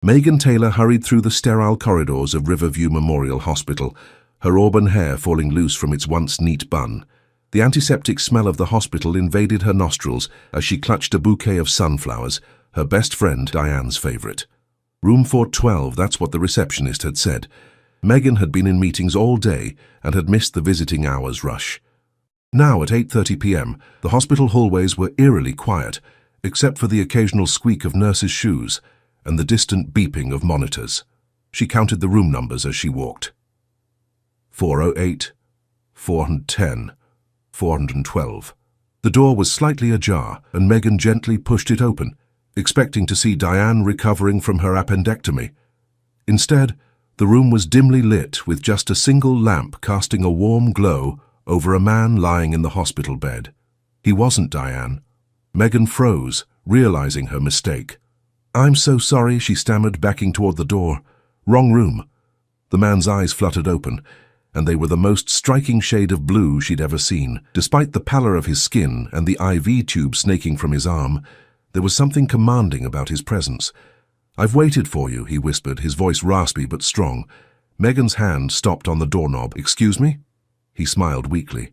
Megan Taylor hurried through the sterile corridors of Riverview Memorial Hospital, her auburn hair falling loose from its once neat bun. The antiseptic smell of the hospital invaded her nostrils as she clutched a bouquet of sunflowers, her best friend Diane's favorite. Room 412, that's what the receptionist had said. Megan had been in meetings all day and had missed the visiting hours rush. Now at 8:30 p.m., the hospital hallways were eerily quiet, except for the occasional squeak of nurses' shoes and the distant beeping of monitors. She counted the room numbers as she walked. 408, 410, 412. The door was slightly ajar, and Megan gently pushed it open, expecting to see Diane recovering from her appendectomy. Instead, the room was dimly lit with just a single lamp casting a warm glow over a man lying in the hospital bed. He wasn't Diane. Megan froze, realizing her mistake. "I'm so sorry," she stammered, backing toward the door. "Wrong room." The man's eyes fluttered open, and they were the most striking shade of blue she'd ever seen. Despite the pallor of his skin and the IV tube snaking from his arm, there was something commanding about his presence. "I've waited for you," he whispered, his voice raspy but strong. Megan's hand stopped on the doorknob. "Excuse me?" He smiled weakly.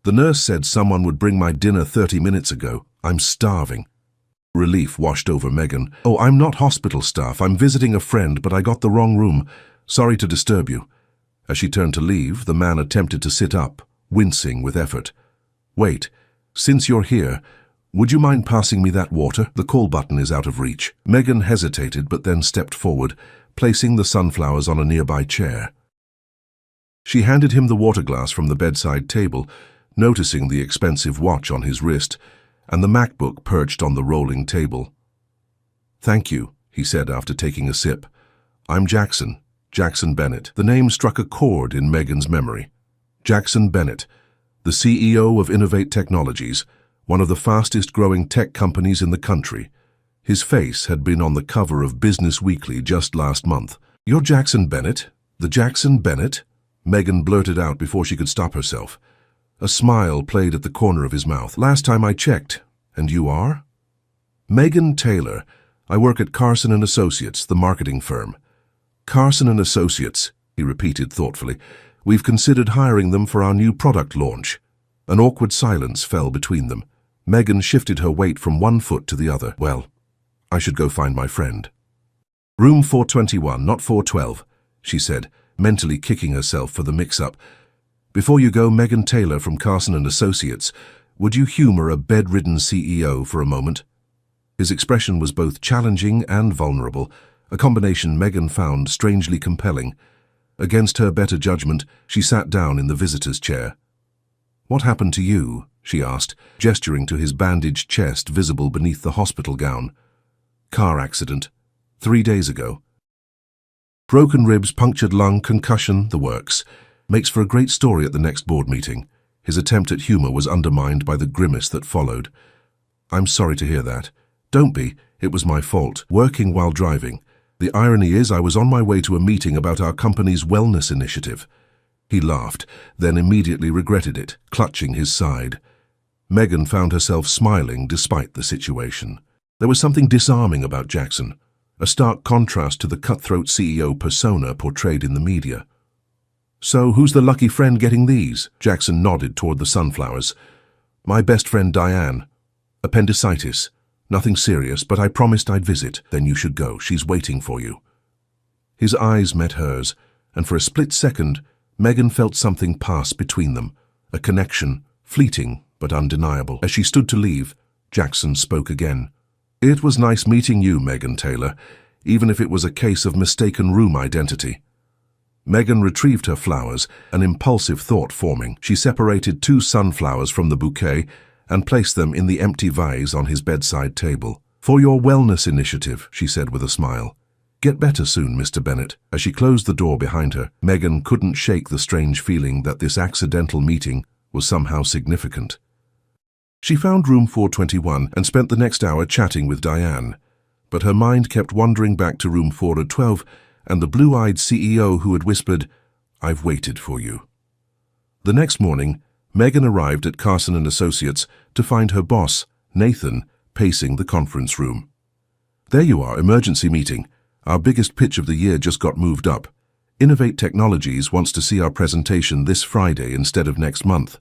"The nurse said someone would bring my dinner 30 minutes ago. I'm starving." Relief washed over Megan. "Oh, I'm not hospital staff. I'm visiting a friend, but I got the wrong room. Sorry to disturb you." As she turned to leave, the man attempted to sit up, wincing with effort. "Wait, since you're here, would you mind passing me that water? The call button is out of reach." Megan hesitated but then stepped forward, placing the sunflowers on a nearby chair. She handed him the water glass from the bedside table, noticing the expensive watch on his wrist and the MacBook perched on the rolling table. "Thank you," he said after taking a sip. "I'm Jackson Bennett." The name struck a chord in Megan's memory. Jackson Bennett, the CEO of Innovate Technologies, one of the fastest-growing tech companies in the country. His face had been on the cover of Business Weekly just last month. "You're Jackson Bennett? The Jackson Bennett?" Megan blurted out before she could stop herself. A smile played at the corner of his mouth. "Last time I checked. And you are?" "Megan Taylor. I work at Carson & Associates, the marketing firm." "Carson & Associates," he repeated thoughtfully. "We've considered hiring them for our new product launch." An awkward silence fell between them. Megan shifted her weight from one foot to the other. "Well, I should go find my friend." "Room 421, not 412, she said, mentally kicking herself for the mix-up. "Before you go, Megan Taylor from Carson & Associates, would you humor a bedridden CEO for a moment?" His expression was both challenging and vulnerable, a combination Megan found strangely compelling. Against her better judgment, she sat down in the visitor's chair. "What happened to you?" she asked, gesturing to his bandaged chest visible beneath the hospital gown. "Car accident. 3 days ago." Broken ribs, punctured lung, concussion, the works. Makes for a great story at the next board meeting. His attempt at humor was undermined by the grimace that followed. "I'm sorry to hear that." "Don't be. It was my fault. Working while driving. The irony is I was on my way to a meeting about our company's wellness initiative." He laughed, then immediately regretted it, clutching his side. Megan found herself smiling despite the situation. There was something disarming about Jackson, a stark contrast to the cutthroat CEO persona portrayed in the media. "So who's the lucky friend getting these?" Jackson nodded toward the sunflowers. "My best friend Diane. Appendicitis. Nothing serious, but I promised I'd visit. Then you should go. She's waiting for you." His eyes met hers, and for a split second, Megan felt something pass between them, a connection, fleeting but undeniable. As she stood to leave, Jackson spoke again. "It was nice meeting you, Megan Taylor, even if it was a case of mistaken room identity." Megan retrieved her flowers, an impulsive thought forming. She separated 2 sunflowers from the bouquet and placed them in the empty vase on his bedside table. "For your wellness initiative," she said with a smile. "Get better soon, Mr. Bennett." As she closed the door behind her, Megan couldn't shake the strange feeling that this accidental meeting was somehow significant. She found room 421 and spent the next hour chatting with Diane, but her mind kept wandering back to room 412 and the blue-eyed CEO who had whispered, "I've waited for you." The next morning, Megan arrived at Carson & Associates to find her boss, Nathan, pacing the conference room. "There you are, emergency meeting. Our biggest pitch of the year just got moved up. Innovate Technologies wants to see our presentation this Friday instead of next month.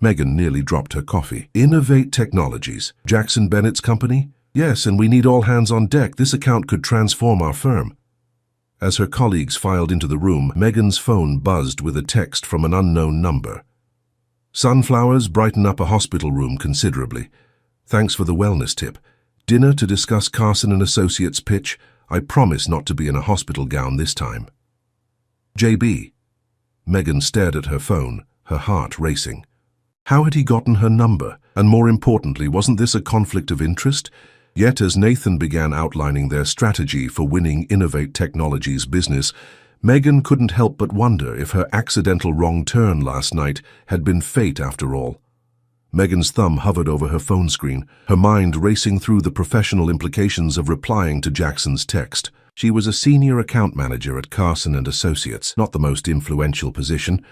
Megan nearly dropped her coffee. Innovate Technologies? Jackson Bennett's company? Yes, and we need all hands on deck. This account could transform our firm. As her colleagues filed into the room, Megan's phone buzzed with a text from an unknown number. Sunflowers brighten up a hospital room considerably. Thanks for the wellness tip. Dinner to discuss Carson & Associates pitch. I promise not to be in a hospital gown this time. JB. Megan stared at her phone, her heart racing. How had he gotten her number? And more importantly, wasn't this a conflict of interest? Yet as Nathan began outlining their strategy for winning Innovate Technologies business, Megan couldn't help but wonder if her accidental wrong turn last night had been fate after all. Megan's thumb hovered over her phone screen, her mind racing through the professional implications of replying to Jackson's text. She was a senior account manager at Carson & Associates, not the most influential position,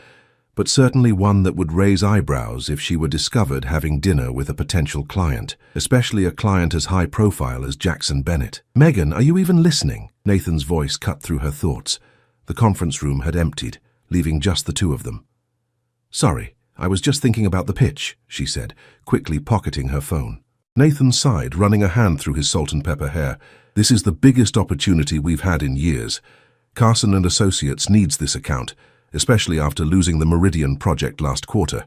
but certainly one that would raise eyebrows if she were discovered having dinner with a potential client, especially a client as high profile as Jackson Bennett. Megan, are you even listening? Nathan's voice cut through her thoughts. The conference room had emptied, leaving just the two of them. Sorry, I was just thinking about the pitch, she said, quickly pocketing her phone. Nathan sighed, running a hand through his salt and pepper hair. This is the biggest opportunity we've had in years. Carson & Associates needs this account, especially after losing the Meridian project last quarter.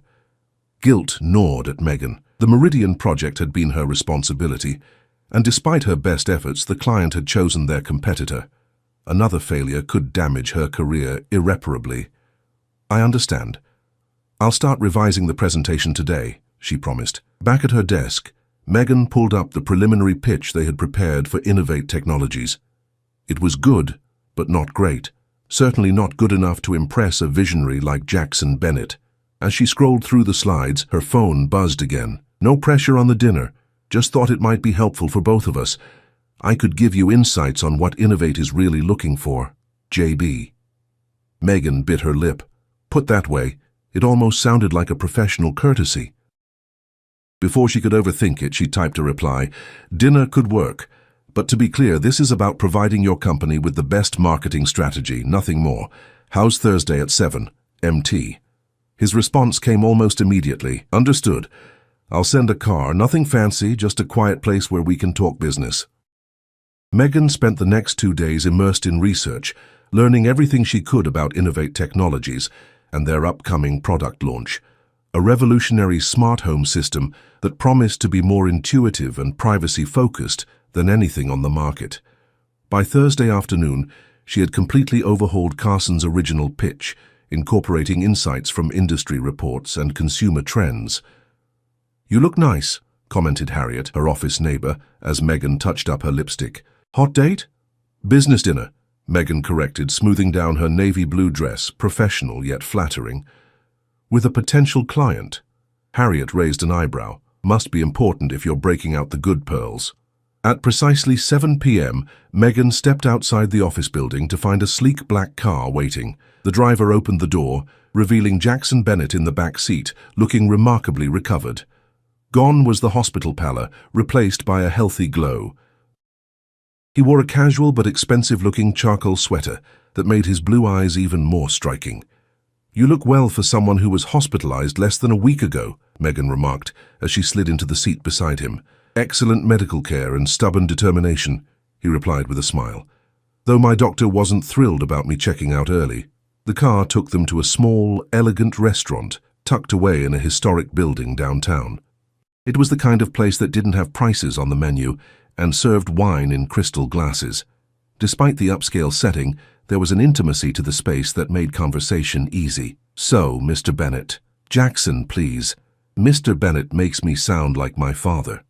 Guilt gnawed at Megan. The Meridian project had been her responsibility, and despite her best efforts, the client had chosen their competitor. Another failure could damage her career irreparably. I understand. I'll start revising the presentation today, she promised. Back at her desk, Megan pulled up the preliminary pitch they had prepared for Innovate Technologies. It was good, but not great. Certainly not good enough to impress a visionary like Jackson Bennett. As she scrolled through the slides, her phone buzzed again. No pressure on the dinner. Just thought it might be helpful for both of us. I could give you insights on what Innovate is really looking for. JB. Megan bit her lip. Put that way, it almost sounded like a professional courtesy. Before she could overthink it, she typed a reply. Dinner could work. But to be clear, this is about providing your company with the best marketing strategy, nothing more. How's Thursday at 7? MT. His response came almost immediately. Understood. I'll send a car, nothing fancy, just a quiet place where we can talk business. Megan spent the next 2 days immersed in research, learning everything she could about Innovate Technologies and their upcoming product launch. A revolutionary smart home system that promised to be more intuitive and privacy-focused than anything on the market. By Thursday afternoon, she had completely overhauled Carson's original pitch, incorporating insights from industry reports and consumer trends. You look nice, commented Harriet, her office neighbor, as Megan touched up her lipstick. Hot date? Business dinner, Megan corrected, smoothing down her navy blue dress, professional yet flattering. With a potential client? Harriet raised an eyebrow. Must be important if you're breaking out the good pearls. At precisely 7 p.m., Megan stepped outside the office building to find a sleek black car waiting. The driver opened the door, revealing Jackson Bennett in the back seat, looking remarkably recovered. Gone was the hospital pallor, replaced by a healthy glow. He wore a casual but expensive-looking charcoal sweater that made his blue eyes even more striking. You look well for someone who was hospitalized less than a week ago, Megan remarked as she slid into the seat beside him. Excellent medical care and stubborn determination, he replied with a smile. Though my doctor wasn't thrilled about me checking out early. The car took them to a small, elegant restaurant tucked away in a historic building downtown. It was the kind of place that didn't have prices on the menu and served wine in crystal glasses. Despite the upscale setting, there was an intimacy to the space that made conversation easy. So, Mr. Bennett. Jackson, please. Mr. Bennett makes me sound like my father.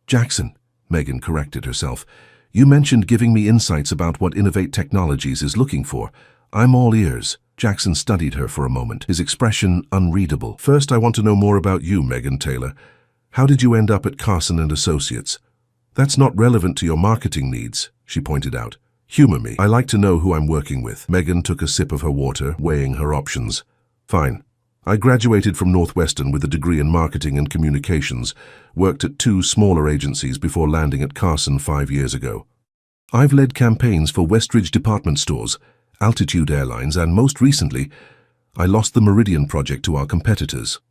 Jackson, Megan corrected herself. You mentioned giving me insights about what Innovate Technologies is looking for. I'm all ears. Jackson studied her for a moment, his expression unreadable. First, I want to know more about you, Megan Taylor. How did you end up at Carson & Associates? That's not relevant to your marketing needs, she pointed out. Humor me. I like to know who I'm working with. Megan took a sip of her water, weighing her options. Fine. I graduated from Northwestern with a degree in marketing and communications, worked at 2 smaller agencies before landing at Carson 5 years ago. I've led campaigns for Westridge department stores, Altitude Airlines, and most recently, I lost the Meridian project to our competitors.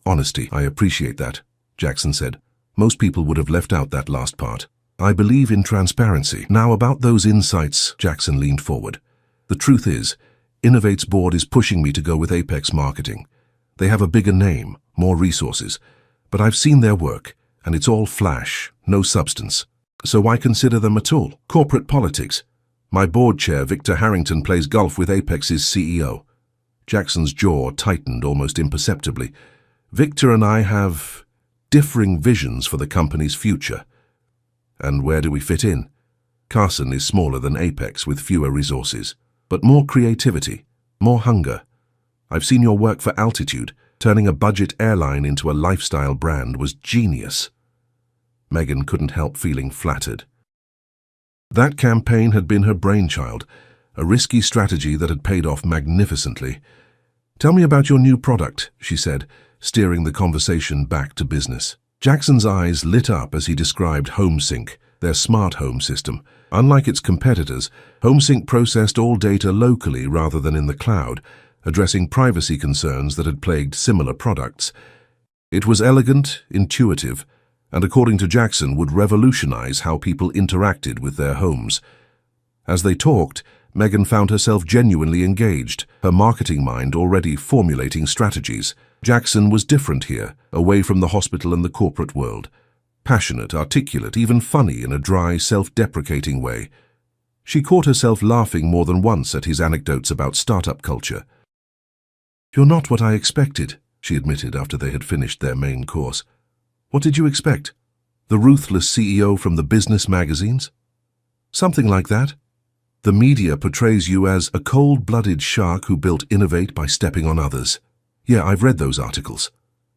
Honesty, I appreciate that, Jackson said. Most people would have left out that last part. I believe in transparency. Now about those insights, Jackson leaned forward. The truth is, Innovate's board is pushing me to go with Apex Marketing. They have a bigger name, more resources, but I've seen their work, and it's all flash, no substance. So why consider them at all? Corporate politics. My board chair, Victor Harrington, plays golf with Apex's CEO. Jackson's jaw tightened almost imperceptibly. Victor and I have differing visions for the company's future. And where do we fit in? Carson is smaller than Apex with fewer resources, but more creativity, more hunger. I've seen your work for Altitude. Turning a budget airline into a lifestyle brand was genius. Megan couldn't help feeling flattered. That campaign had been her brainchild, a risky strategy that had paid off magnificently. Tell me about your new product, she said, steering the conversation back to business. Jackson's eyes lit up as he described HomeSync, their smart home system. Unlike its competitors, HomeSync processed all data locally rather than in the cloud, addressing privacy concerns that had plagued similar products. It was elegant, intuitive, and according to Jackson, would revolutionize how people interacted with their homes. As they talked, Megan found herself genuinely engaged, her marketing mind already formulating strategies. Jackson was different here, away from the hospital and the corporate world. Passionate, articulate, even funny in a dry, self-deprecating way. She caught herself laughing more than once at his anecdotes about startup culture. "You're not what I expected," she admitted after they had finished their main course. "What did you expect? The ruthless CEO from the business magazines?" "Something like that. The media portrays you as a cold-blooded shark who built Innovate by stepping on others." "Yeah, I've read those articles."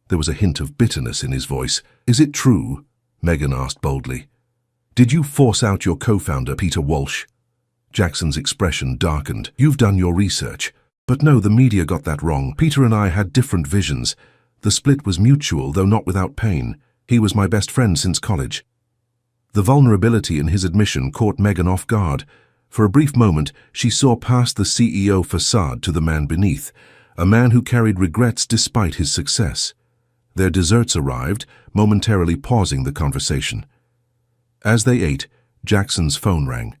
There was a hint of bitterness in his voice. "Is it true?" Megan asked boldly. "Did you force out your co-founder, Peter Walsh?" Jackson's expression darkened. "You've done your research. But no, the media got that wrong. Peter and I had different visions. The split was mutual, though not without pain. He was my best friend since college." The vulnerability in his admission caught Megan off guard. For a brief moment, she saw past the CEO facade to the man beneath, a man who carried regrets despite his success. Their desserts arrived, momentarily pausing the conversation. As they ate, Jackson's phone rang.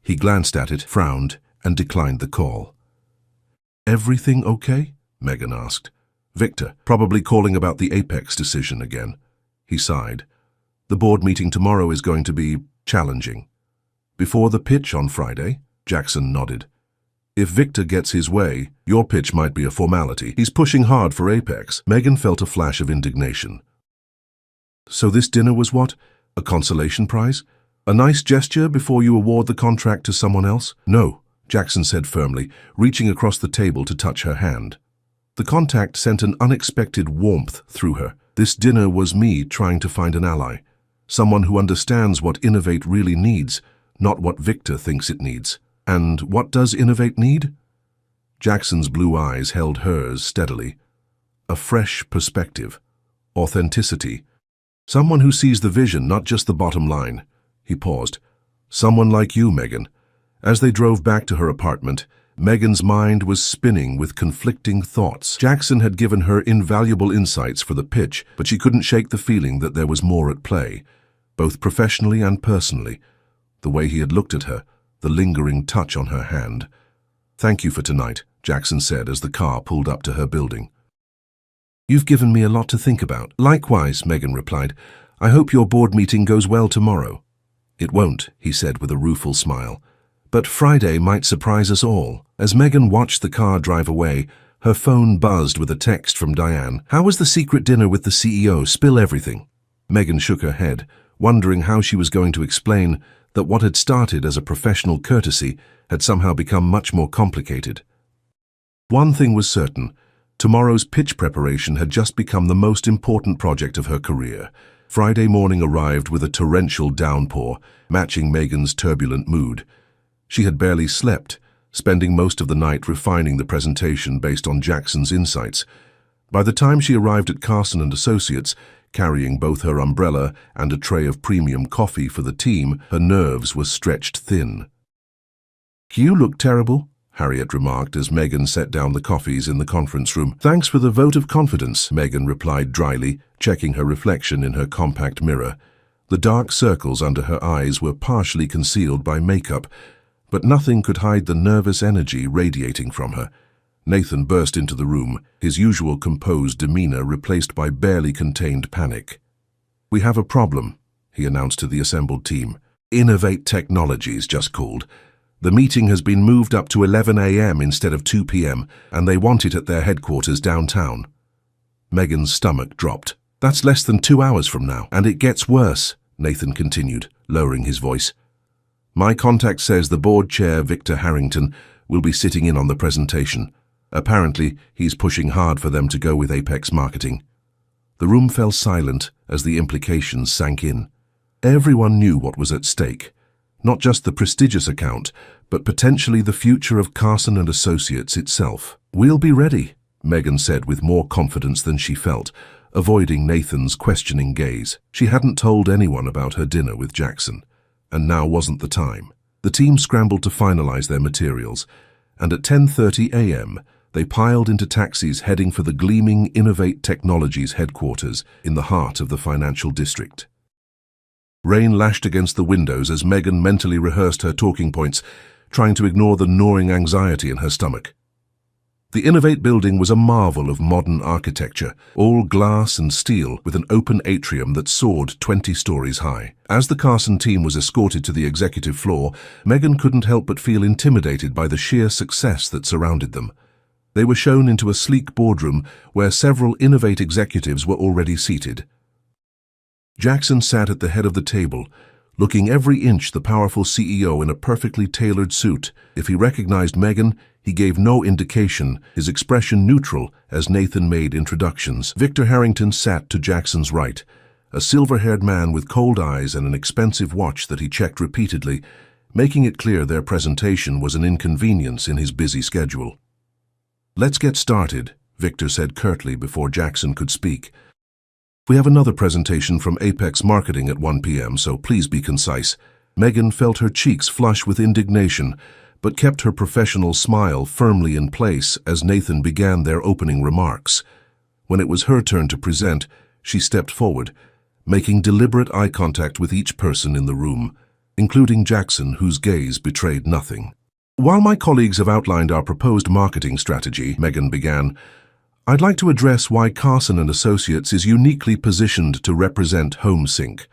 He glanced at it, frowned, and declined the call. "Everything okay?" Megan asked. "Victor, probably calling about the Apex decision again." He sighed. "The board meeting tomorrow is going to be challenging." "Before the pitch on Friday?" Jackson nodded. "If Victor gets his way, your pitch might be a formality. He's pushing hard for Apex." Megan felt a flash of indignation. "So this dinner was what? A consolation prize? A nice gesture before you award the contract to someone else?" "No," Jackson said firmly, reaching across the table to touch her hand. The contact sent an unexpected warmth through her. This dinner was me trying to find an ally, someone who understands what Innovate really needs, not what Victor thinks it needs. And what does Innovate need? Jackson's blue eyes held hers steadily. A fresh perspective, authenticity, someone who sees the vision, not just the bottom line. He paused. "Someone like you, Megan." As they drove back to her apartment, Megan's mind was spinning with conflicting thoughts. Jackson had given her invaluable insights for the pitch, but she couldn't shake the feeling that there was more at play, both professionally and personally. The way he had looked at her, the lingering touch on her hand. "Thank you for tonight," Jackson said as the car pulled up to her building. "You've given me a lot to think about." "Likewise," Megan replied. "I hope your board meeting goes well tomorrow." "It won't," he said with a rueful smile. "But Friday might surprise us all." As Megan watched the car drive away, her phone buzzed with a text from Diane. "How was the secret dinner with the CEO? Spill everything." Megan shook her head, wondering how she was going to explain that what had started as a professional courtesy had somehow become much more complicated. One thing was certain: tomorrow's pitch preparation had just become the most important project of her career. Friday morning arrived with a torrential downpour, matching Megan's turbulent mood. She had barely slept, spending most of the night refining the presentation based on Jackson's insights. By the time she arrived at Carson & Associates, carrying both her umbrella and a tray of premium coffee for the team. Her nerves were stretched thin. "You look terrible," Harriet remarked as Megan set down the coffees in the conference room. "Thanks for the vote of confidence," Megan replied dryly, checking her reflection in her compact mirror. The dark circles under her eyes were partially concealed by makeup, but nothing could hide the nervous energy radiating from her. Nathan burst into the room, his usual composed demeanor replaced by barely contained panic. "We have a problem," he announced to the assembled team. "Innovate Technologies just called. The meeting has been moved up to 11 a.m. instead of 2 p.m., and they want it at their headquarters downtown." Megan's stomach dropped. "That's less than 2 hours from now, and it gets worse," Nathan continued, lowering his voice. "My contact says the board chair, Victor Harrington, will be sitting in on the presentation. Apparently, he's pushing hard for them to go with Apex Marketing." The room fell silent as the implications sank in. Everyone knew what was at stake. Not just the prestigious account, but potentially the future of Carson and Associates itself. "We'll be ready," Megan said with more confidence than she felt, avoiding Nathan's questioning gaze. She hadn't told anyone about her dinner with Jackson, and now wasn't the time. The team scrambled to finalize their materials, and at 10:30 a.m., they piled into taxis heading for the gleaming Innovate Technologies headquarters in the heart of the financial district. Rain lashed against the windows as Megan mentally rehearsed her talking points, trying to ignore the gnawing anxiety in her stomach. The Innovate building was a marvel of modern architecture, all glass and steel with an open atrium that soared 20 stories high. As the Carson team was escorted to the executive floor, Megan couldn't help but feel intimidated by the sheer success that surrounded them. They were shown into a sleek boardroom where several Innovate executives were already seated. Jackson sat at the head of the table, looking every inch the powerful CEO in a perfectly tailored suit. If he recognized Megan, he gave no indication, his expression neutral as Nathan made introductions. Victor Harrington sat to Jackson's right, a silver-haired man with cold eyes and an expensive watch that he checked repeatedly, making it clear their presentation was an inconvenience in his busy schedule. "Let's get started," Victor said curtly before Jackson could speak. "We have another presentation from Apex Marketing at 1 p.m., so please be concise." Megan felt her cheeks flush with indignation, but kept her professional smile firmly in place as Nathan began their opening remarks. When it was her turn to present, she stepped forward, making deliberate eye contact with each person in the room, including Jackson, whose gaze betrayed nothing. "While my colleagues have outlined our proposed marketing strategy," Megan began, "I'd like to address why Carson and Associates is uniquely positioned to represent HomeSync.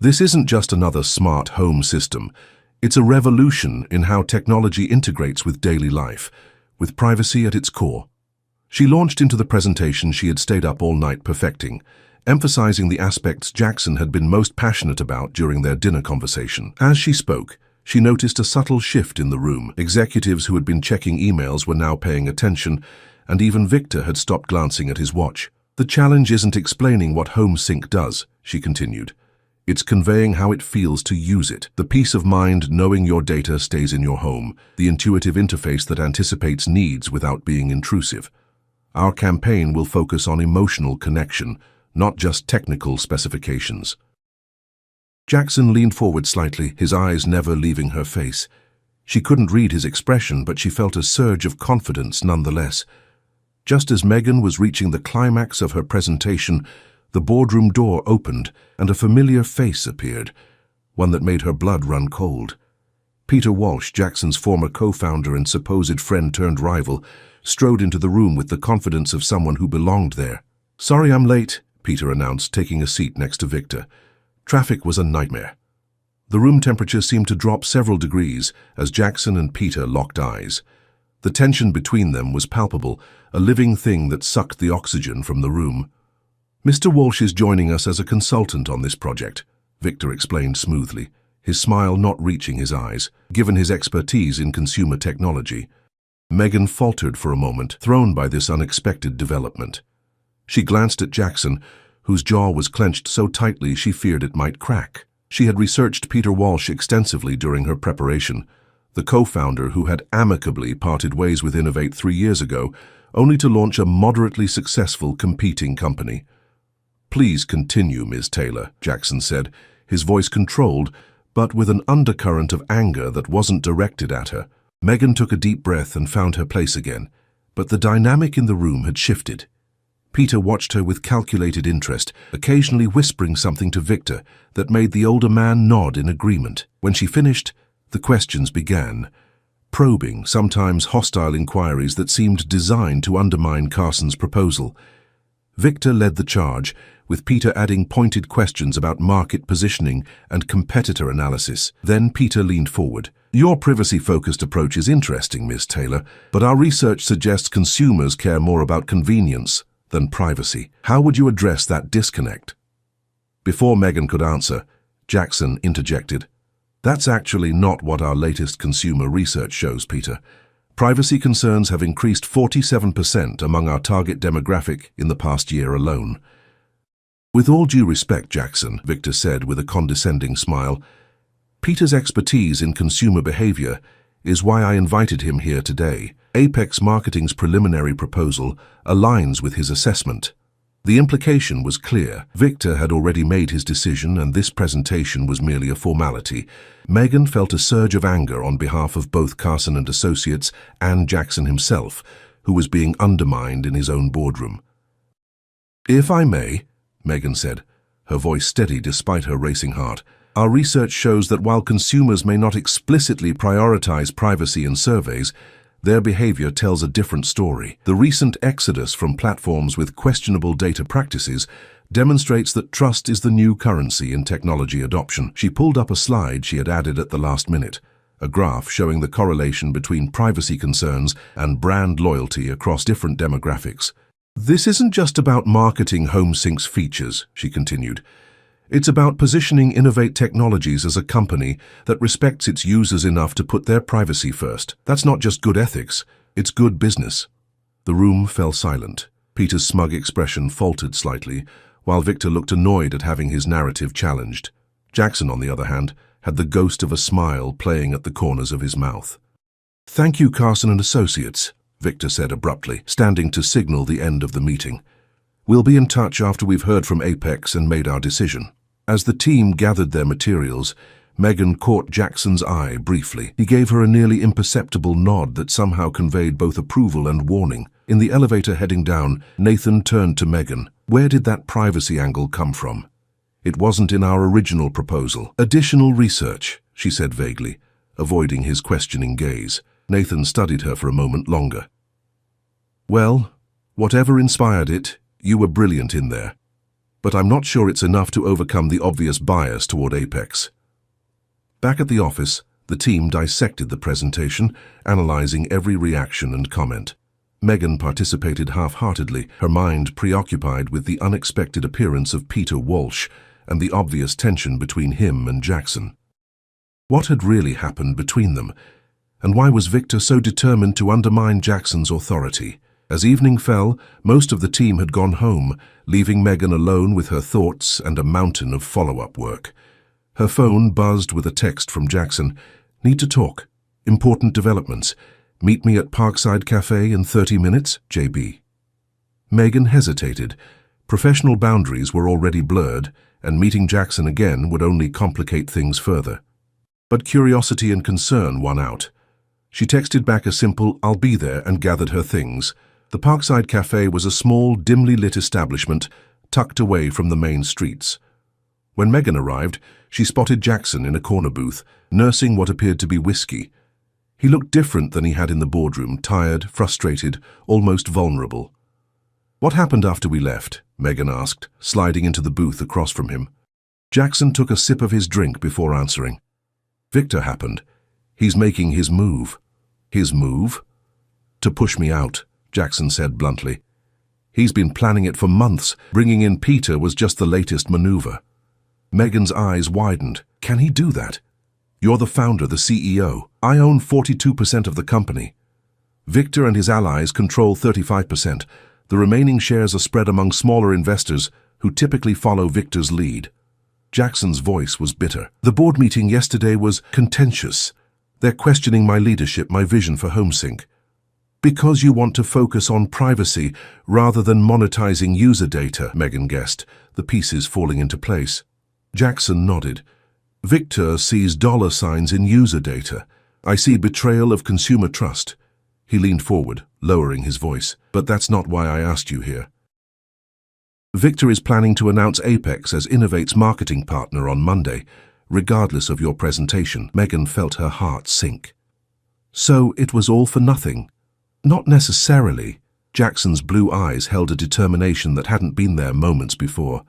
This isn't just another smart home system. It's a revolution in how technology integrates with daily life, with privacy at its core." She launched into the presentation she had stayed up all night perfecting, emphasizing the aspects Jackson had been most passionate about during their dinner conversation. As she spoke, she noticed a subtle shift in the room. Executives who had been checking emails were now paying attention, and even Victor had stopped glancing at his watch. "The challenge isn't explaining what HomeSync does," she continued. "It's conveying how it feels to use it. The peace of mind knowing your data stays in your home, the intuitive interface that anticipates needs without being intrusive. Our campaign will focus on emotional connection, not just technical specifications." Jackson leaned forward slightly, his eyes never leaving her face. She couldn't read his expression, but she felt a surge of confidence nonetheless. Just as Megan was reaching the climax of her presentation, the boardroom door opened and a familiar face appeared, one that made her blood run cold. Peter Walsh, Jackson's former co-founder and supposed friend-turned-rival, strode into the room with the confidence of someone who belonged there. "Sorry I'm late," Peter announced, taking a seat next to Victor. "Traffic was a nightmare." The room temperature seemed to drop several degrees as Jackson and Peter locked eyes. The tension between them was palpable, a living thing that sucked the oxygen from the room. "Mr. Walsh is joining us as a consultant on this project," Victor explained smoothly, his smile not reaching his eyes, given his expertise in consumer technology. Megan faltered for a moment, thrown by this unexpected development. She glanced at Jackson, whose jaw was clenched so tightly she feared it might crack. She had researched Peter Walsh extensively during her preparation, the co-founder who had amicably parted ways with Innovate 3 years ago, only to launch a moderately successful competing company. Please continue, Ms. Taylor, Jackson said, his voice controlled, but with an undercurrent of anger that wasn't directed at her. Megan took a deep breath and found her place again, but the dynamic in the room had shifted. Peter watched her with calculated interest, occasionally whispering something to Victor that made the older man nod in agreement. When she finished, the questions began. Probing, sometimes hostile inquiries that seemed designed to undermine Carson's proposal. Victor led the charge, with Peter adding pointed questions about market positioning and competitor analysis. Then Peter leaned forward. Your privacy-focused approach is interesting, Ms. Taylor, but our research suggests consumers care more about convenience than privacy. How would you address that disconnect? Before Megan could answer, Jackson interjected. That's actually not what our latest consumer research shows, Peter. Privacy concerns have increased 47% among our target demographic in the past year alone. With all due respect, Jackson, Victor said with a condescending smile, Peter's expertise in consumer behavior is why I invited him here today. Apex Marketing's preliminary proposal aligns with his assessment. The implication was clear. Victor had already made his decision, and this presentation was merely a formality. Megan felt a surge of anger on behalf of both Carson and Associates and Jackson himself, who was being undermined in his own boardroom. If I may, Megan said, her voice steady despite her racing heart, our research shows that while consumers may not explicitly prioritize privacy in surveys, their behavior tells a different story. The recent exodus from platforms with questionable data practices demonstrates that trust is the new currency in technology adoption. She pulled up a slide she had added at the last minute, a graph showing the correlation between privacy concerns and brand loyalty across different demographics. This isn't just about marketing HomeSync's features, she continued. It's about positioning Innovate Technologies as a company that respects its users enough to put their privacy first. That's not just good ethics, it's good business. The room fell silent. Peter's smug expression faltered slightly, while Victor looked annoyed at having his narrative challenged. Jackson, on the other hand, had the ghost of a smile playing at the corners of his mouth. Thank you, Carson and Associates, Victor said abruptly, standing to signal the end of the meeting. We'll be in touch after we've heard from Apex and made our decision. As the team gathered their materials, Megan caught Jackson's eye briefly. He gave her a nearly imperceptible nod that somehow conveyed both approval and warning. In the elevator heading down, Nathan turned to Megan. Where did that privacy angle come from? It wasn't in our original proposal. Additional research, she said vaguely, avoiding his questioning gaze. Nathan studied her for a moment longer. Well, whatever inspired it, you were brilliant in there. But I'm not sure it's enough to overcome the obvious bias toward Apex. Back at the office, the team dissected the presentation, analyzing every reaction and comment. Megan participated half-heartedly, her mind preoccupied with the unexpected appearance of Peter Walsh and the obvious tension between him and Jackson. What had really happened between them, and why was Victor so determined to undermine Jackson's authority? As evening fell, most of the team had gone home, leaving Megan alone with her thoughts and a mountain of follow-up work. Her phone buzzed with a text from Jackson. Need to talk. Important developments. Meet me at Parkside Cafe in 30 minutes, JB. Megan hesitated. Professional boundaries were already blurred, and meeting Jackson again would only complicate things further. But curiosity and concern won out. She texted back a simple, I'll be there, and gathered her things. The Parkside Cafe was a small, dimly lit establishment tucked away from the main streets. When Megan arrived, she spotted Jackson in a corner booth, nursing what appeared to be whiskey. He looked different than he had in the boardroom, tired, frustrated, almost vulnerable. What happened after we left? Megan asked, sliding into the booth across from him. Jackson took a sip of his drink before answering. Victor happened. He's making his move. His move? To push me out, Jackson said bluntly. He's been planning it for months. Bringing in Peter was just the latest maneuver. Megan's eyes widened. Can he do that? You're the founder, the CEO. I own 42% of the company. Victor and his allies control 35%. The remaining shares are spread among smaller investors who typically follow Victor's lead. Jackson's voice was bitter. The board meeting yesterday was contentious. They're questioning my leadership, my vision for HomeSync. Because you want to focus on privacy rather than monetizing user data, Megan guessed, the pieces falling into place. Jackson nodded. Victor sees dollar signs in user data. I see betrayal of consumer trust. He leaned forward, lowering his voice. But that's not why I asked you here. Victor is planning to announce Apex as Innovate's marketing partner on Monday, regardless of your presentation. Megan felt her heart sink. So it was all for nothing? Not necessarily. Jackson's blue eyes held a determination that hadn't been there moments before.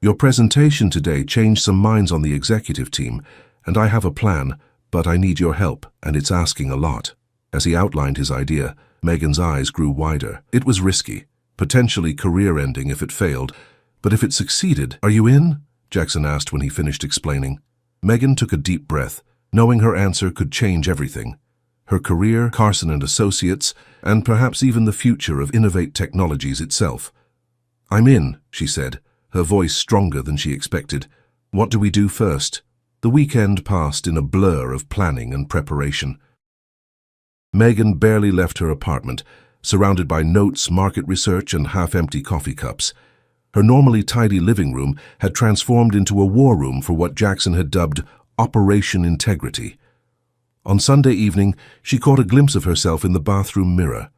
Your presentation today changed some minds on the executive team, and I have a plan, but I need your help, and it's asking a lot. As he outlined his idea, Megan's eyes grew wider. It was risky, potentially career-ending if it failed, but if it succeeded, "Are you in?" Jackson asked when he finished explaining. Megan took a deep breath, knowing her answer could change everything. Her career, Carson and Associates, and perhaps even the future of Innovate Technologies itself. "I'm in," she said, her voice stronger than she expected. "What do we do first?" The weekend passed in a blur of planning and preparation. Megan barely left her apartment, surrounded by notes, market research, and half-empty coffee cups. Her normally tidy living room had transformed into a war room for what Jackson had dubbed Operation Integrity. On Sunday evening, she caught a glimpse of herself in the bathroom mirror.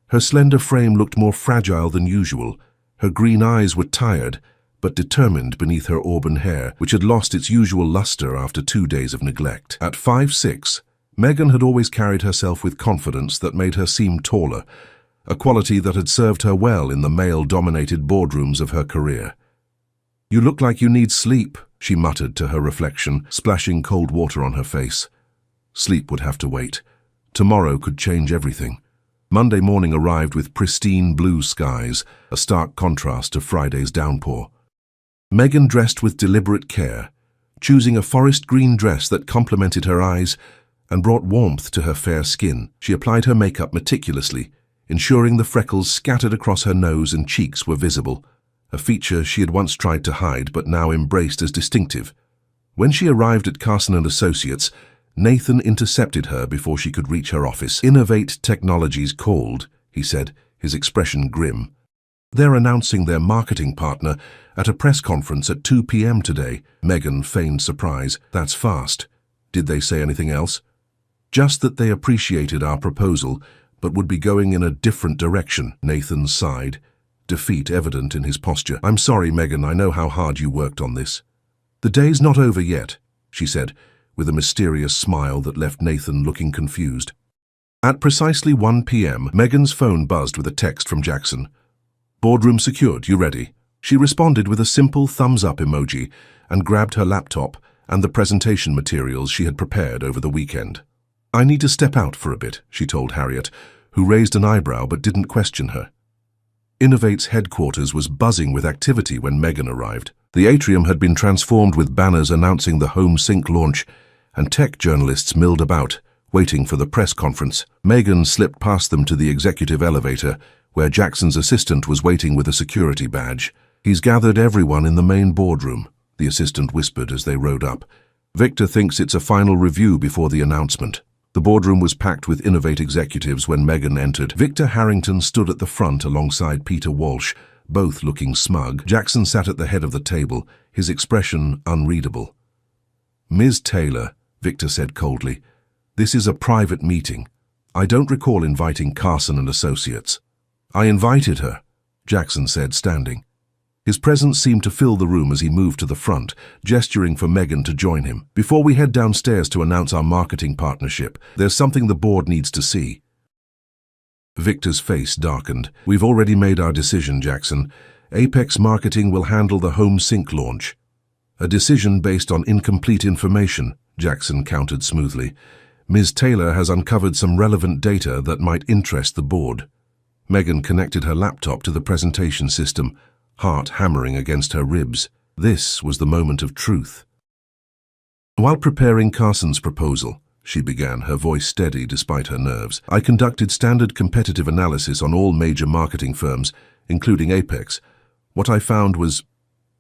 Her slender frame looked more fragile than usual. Her green eyes were tired, but determined beneath her auburn hair, which had lost its usual luster after 2 days of neglect. At 5'6", Megan had always carried herself with confidence that made her seem taller, a quality that had served her well in the male-dominated boardrooms of her career. "You look like you need sleep," she muttered to her reflection, splashing cold water on her face. Sleep would have to wait. Tomorrow could change everything. Monday morning arrived with pristine blue skies, a stark contrast to Friday's downpour. Megan dressed with deliberate care, choosing a forest green dress that complemented her eyes and brought warmth to her fair skin. She applied her makeup meticulously, ensuring the freckles scattered across her nose and cheeks were visible, a feature she had once tried to hide but now embraced as distinctive. When she arrived at Carson and Associates, Nathan intercepted her before she could reach her office. "Innovate Technologies called," he said, his expression grim. "They're announcing their marketing partner at a press conference at 2 p.m. today." Megan feigned surprise. "That's fast. Did they say anything else?" "Just that they appreciated our proposal, but would be going in a different direction." Nathan sighed, defeat evident in his posture. "I'm sorry, Megan, I know how hard you worked on this." "The day's not over yet," she said, with a mysterious smile that left Nathan looking confused. At precisely 1 p.m., Megan's phone buzzed with a text from Jackson. "Boardroom secured, you ready?" She responded with a simple thumbs-up emoji and grabbed her laptop and the presentation materials she had prepared over the weekend. "I need to step out for a bit," she told Harriet, who raised an eyebrow but didn't question her. Innovate's headquarters was buzzing with activity when Megan arrived. The atrium had been transformed with banners announcing the Home Sync launch, and tech journalists milled about, waiting for the press conference. Megan slipped past them to the executive elevator, where Jackson's assistant was waiting with a security badge. "He's gathered everyone in the main boardroom," the assistant whispered as they rode up. "Victor thinks it's a final review before the announcement." The boardroom was packed with Innovate executives when Megan entered. Victor Harrington stood at the front alongside Peter Walsh, both looking smug. Jackson sat at the head of the table, his expression unreadable. "Ms. Taylor," Victor said coldly, "this is a private meeting. I don't recall inviting Carson and Associates." "I invited her," Jackson said, standing. His presence seemed to fill the room as he moved to the front, gesturing for Megan to join him. "Before we head downstairs to announce our marketing partnership, there's something the board needs to see." Victor's face darkened. "We've already made our decision, Jackson. Apex Marketing will handle the Home Sync launch." "A decision based on incomplete information," Jackson countered smoothly. "Ms. Taylor has uncovered some relevant data that might interest the board." Megan connected her laptop to the presentation system, heart hammering against her ribs. This was the moment of truth. "While preparing Carson's proposal," she began, her voice steady despite her nerves, "I conducted standard competitive analysis on all major marketing firms, including Apex. What I found was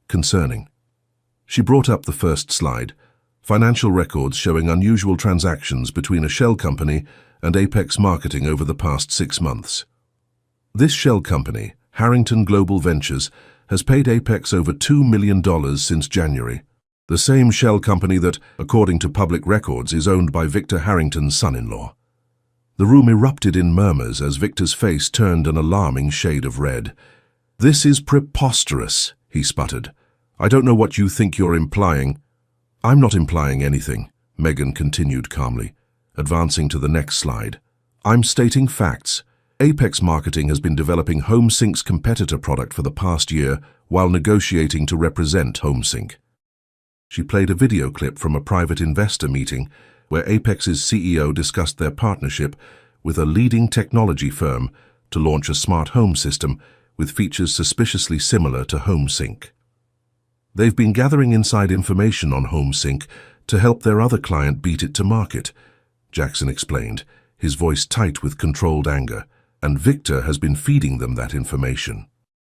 concerning." She brought up the first slide, financial records showing unusual transactions between a shell company and Apex marketing over the past 6 months. This shell company, Harrington Global Ventures, has paid Apex over $2 million since January. The same shell company that, according to public records, is owned by Victor Harrington's son-in-law. The room erupted in murmurs as Victor's face turned an alarming shade of red. "This is preposterous," he sputtered. "I don't know what you think you're implying." "I'm not implying anything," Megan continued calmly, advancing to the next slide. "I'm stating facts. Apex Marketing has been developing HomeSync's competitor product for the past year while negotiating to represent HomeSync." She played a video clip from a private investor meeting where Apex's CEO discussed their partnership with a leading technology firm to launch a smart home system with features suspiciously similar to HomeSync. They've been gathering inside information on HomeSync to help their other client beat it to market, Jackson explained, his voice tight with controlled anger. "And Victor has been feeding them that information."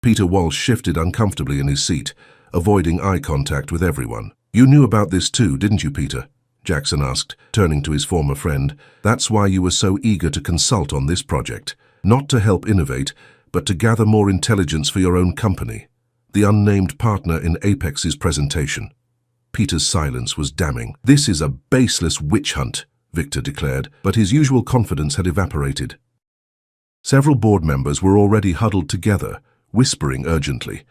Peter Walsh shifted uncomfortably in his seat, avoiding eye contact with everyone. "You knew about this too, didn't you, Peter?" Jackson asked, turning to his former friend. "That's why you were so eager to consult on this project. Not to help innovate, but to gather more intelligence for your own company." The unnamed partner in Apex's presentation. Peter's silence was damning. "This is a baseless witch hunt," Victor declared, but his usual confidence had evaporated. Several board members were already huddled together, whispering urgently.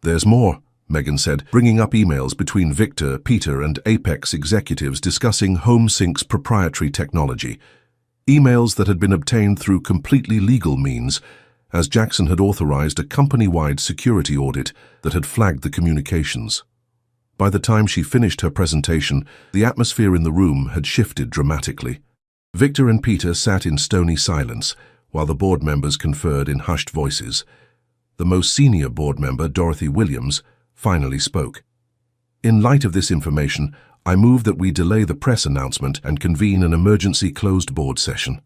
"There's more," Megan said, bringing up emails between Victor, Peter, and Apex executives discussing HomeSync's proprietary technology. Emails that had been obtained through completely legal means, as Jackson had authorized a company-wide security audit that had flagged the communications. By the time she finished her presentation, the atmosphere in the room had shifted dramatically. Victor and Peter sat in stony silence, while the board members conferred in hushed voices. The most senior board member, Dorothy Williams, finally spoke. "In light of this information, I move that we delay the press announcement and convene an emergency closed board session.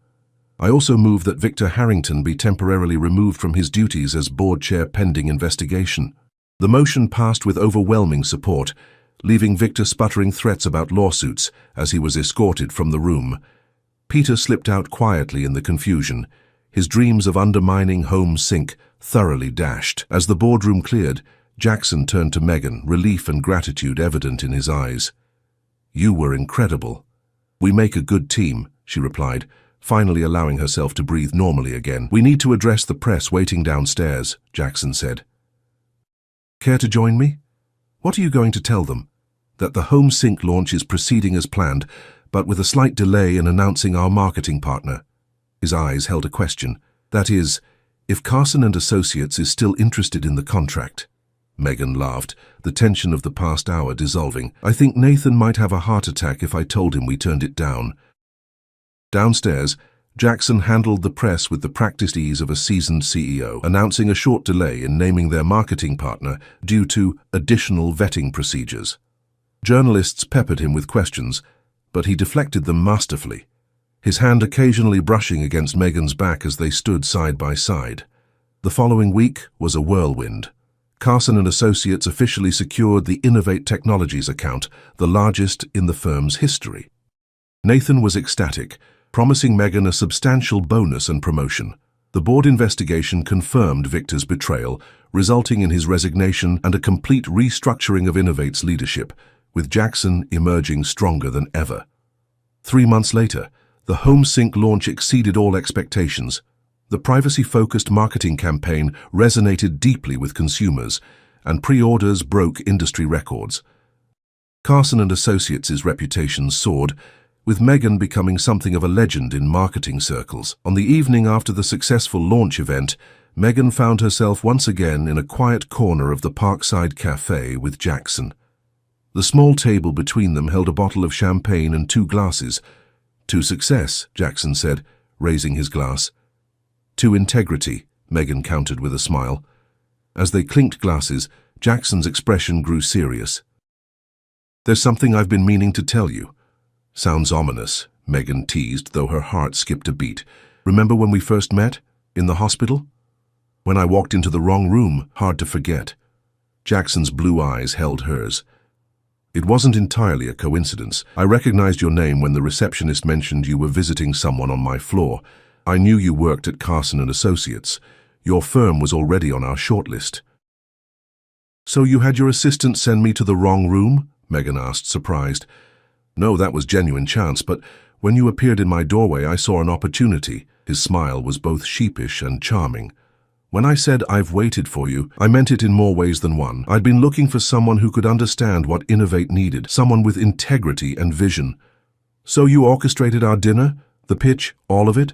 I also move that Victor Harrington be temporarily removed from his duties as board chair pending investigation." The motion passed with overwhelming support, leaving Victor sputtering threats about lawsuits as he was escorted from the room. Peter slipped out quietly in the confusion, his dreams of undermining HomeSync thoroughly dashed. As the boardroom cleared, Jackson turned to Megan, relief and gratitude evident in his eyes. "You were incredible." "We make a good team," she replied, finally allowing herself to breathe normally again. "We need to address the press waiting downstairs," Jackson said. "Care to join me? What are you going to tell them?" "That the HomeSync launch is proceeding as planned, but with a slight delay in announcing our marketing partner." His eyes held a question. "That is, if Carson and Associates is still interested in the contract." Megan laughed, the tension of the past hour dissolving. "I think Nathan might have a heart attack if I told him we turned it down." Downstairs, Jackson handled the press with the practiced ease of a seasoned CEO, announcing a short delay in naming their marketing partner due to additional vetting procedures. Journalists peppered him with questions, but he deflected them masterfully, his hand occasionally brushing against Megan's back as they stood side by side. The following week was a whirlwind. Carson and Associates officially secured the Innovate Technologies account, the largest in the firm's history. Nathan was ecstatic, promising Megan a substantial bonus and promotion. The board investigation confirmed Victor's betrayal, resulting in his resignation and a complete restructuring of Innovate's leadership, with Jackson emerging stronger than ever. 3 months later, the HomeSync launch exceeded all expectations. The privacy-focused marketing campaign resonated deeply with consumers, and pre-orders broke industry records. Carson and Associates' reputation soared, with Megan becoming something of a legend in marketing circles. On the evening after the successful launch event, Megan found herself once again in a quiet corner of the Parkside Cafe with Jackson. The small table between them held a bottle of champagne and 2 glasses. "To success," Jackson said, raising his glass. "To integrity," Megan countered with a smile. As they clinked glasses, Jackson's expression grew serious. "There's something I've been meaning to tell you." "Sounds ominous," Megan teased, though her heart skipped a beat. "Remember when we first met? In the hospital? When I walked into the wrong room, hard to forget." Jackson's blue eyes held hers. It wasn't entirely a coincidence. I recognized your name when the receptionist mentioned you were visiting someone on my floor. I knew you worked at Carson and Associates. Your firm was already on our shortlist. So you had your assistant send me to the wrong room? Megan asked, surprised. No, that was genuine chance, but when you appeared in my doorway, I saw an opportunity. His smile was both sheepish and charming. When I said I've waited for you, I meant it in more ways than one. I'd been looking for someone who could understand what Innovate needed, someone with integrity and vision. So you orchestrated our dinner? The pitch? All of it?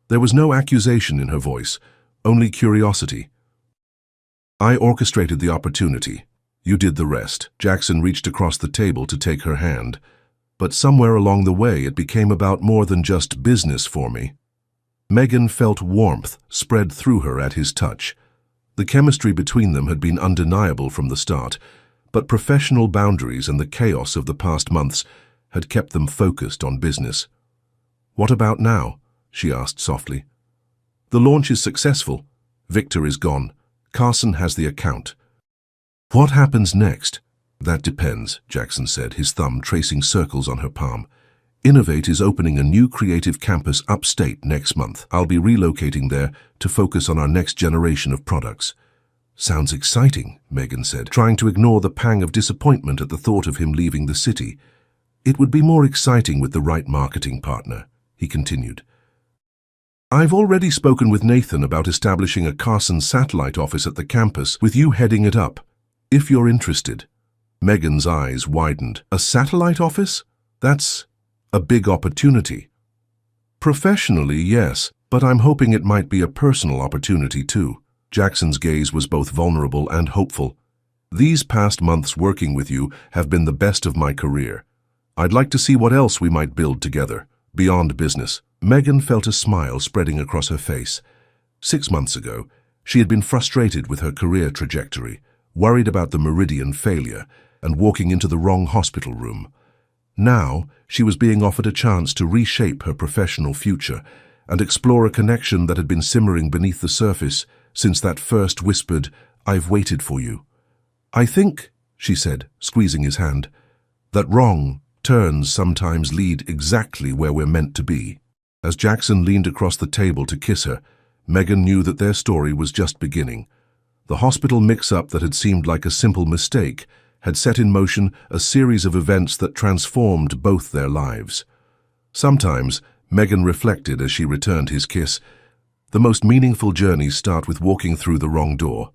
There was no accusation in her voice, only curiosity. I orchestrated the opportunity. You did the rest. Jackson reached across the table to take her hand. But somewhere along the way, it became about more than just business for me. Megan felt warmth spread through her at his touch. The chemistry between them had been undeniable from the start, but professional boundaries and the chaos of the past months had kept them focused on business. What about now? She asked softly. The launch is successful. Victor is gone. Carson has the account. What happens next? That depends, Jackson said, his thumb tracing circles on her palm. Innovate is opening a new creative campus upstate next month. I'll be relocating there to focus on our next generation of products. Sounds exciting, Megan said, trying to ignore the pang of disappointment at the thought of him leaving the city. It would be more exciting with the right marketing partner, he continued. I've already spoken with Nathan about establishing a Carson satellite office at the campus, with you heading it up, if you're interested. Megan's eyes widened. A satellite office? That's a big opportunity. Professionally, yes, but I'm hoping it might be a personal opportunity too. Jackson's gaze was both vulnerable and hopeful. These past months working with you have been the best of my career. I'd like to see what else we might build together, beyond business. Megan felt a smile spreading across her face. 6 months ago, she had been frustrated with her career trajectory, worried about the Meridian failure, and walking into the wrong hospital room. Now, she was being offered a chance to reshape her professional future and explore a connection that had been simmering beneath the surface since that first whispered, "I've waited for you." I think, she said, squeezing his hand, that wrong turns sometimes lead exactly where we're meant to be. As Jackson leaned across the table to kiss her, Megan knew that their story was just beginning. The hospital mix-up that had seemed like a simple mistake had set in motion a series of events that transformed both their lives. Sometimes, Megan reflected as she returned his kiss, the most meaningful journeys start with walking through the wrong door.